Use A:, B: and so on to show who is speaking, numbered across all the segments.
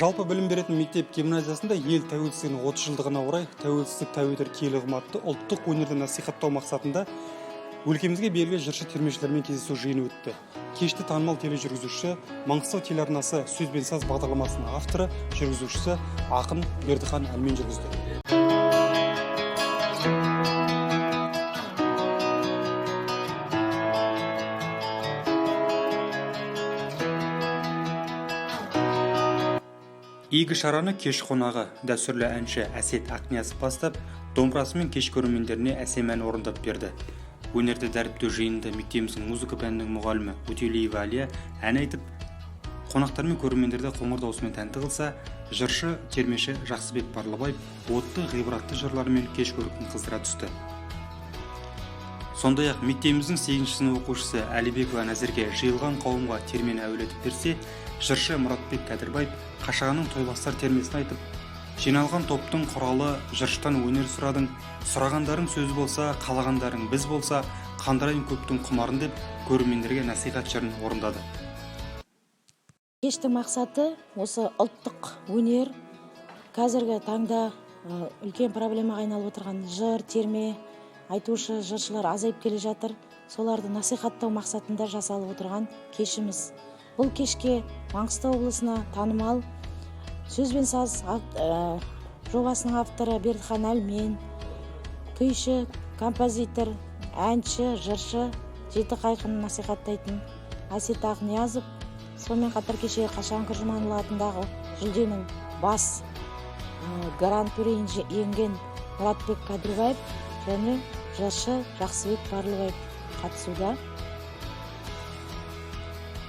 A: Жалпы білім беретін мектеп гимназиясында ел тәуелсіздігінің 30 жылдығына орай тәуелсіздік тәуелдер киелі қымбатты ұлттық өнерді насихаттау мақсатында өлкемізге белгілі жыршы термешілермен кездесу жиыны өтті. Кешті танымал тележүргізуші, Маңғыстау телеарнасы сөз бен саз бағдарламасының авторы, жүргізушісі ақын Бердіхан Әлмен жүргізді. Игі шараны кеш қонағы, дәстүрлі әнші Әсет Ақниязов бастап, домбырасымен кеш көрермендеріне әсем ән орындап берді. Өнерді дәріптеу жиынында мектебіміздің музыка пәнінің мұғалімі Өтеулиева Әлия ән айтып, қонақтар мен көрермендерді қоңыр даусымен тәнті қылса, жыршы термеші Жақсыбек Барлыбаев отты ғибратты жырларымен кеш көркін қыздыра түсті. Сондай-ақ мектебіміздің 8-ші сынып оқушысы Әлибекова Нәзерге жиылған қауымға термені әуелетіп берсе, жыршы Мұратбек Кәдірбаев Қашағанның тойластар термесін айтып, жиналған топтың құралы жырыштан өнер сұрадың, сұрағандарың сөз болса, қалағандарың біз болса, қандырайын көптің құмарын деп көрермендерге насихат жырын орындады.
B: Кештің мақсаты осы ұлттық өнер қазіргі таңда үлкен проблемаға айналып отырған жыр, терме, айтушы жыршылар азайып келе жатыр. Соларды насихаттау мақсатында жасалып отырған кешіміз. Бұл кешке Маңғыстау облысына танымал сөз бен саз жобасының авторы Бердіхан Әлмен, күйші, композитор, әнші, жыршы, жеті қайқын насихаттайтын Әсет Ақниязов, сонымен қатар кеше Қашаған Күржіманұлы атындағы жүлденің бас гран-при иеленген Мұратбек Кәдірбаев және жыршы Жақсыбек Барлыбаев қатысуда.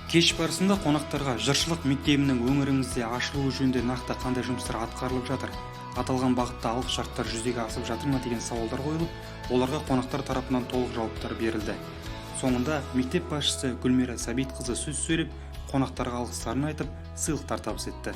A: Кеш барысында қонақтарға жыршылық мектебінің өңіріңізде ашылуы жөнінде нақты қандай жұмыстар атқарылып жатыр, аталған бағытта алғы шарттар жүзеге асып жатыр ма деген сауалдар қойылып, оларға қонақтар тарапынан толық жауаптар берілді. Соңында мектеп басшысы Гүлмира Сәбитқызы сөз сөйлеп, қонақтарға алғыстарын айтып, сыйлықтар табыс етті.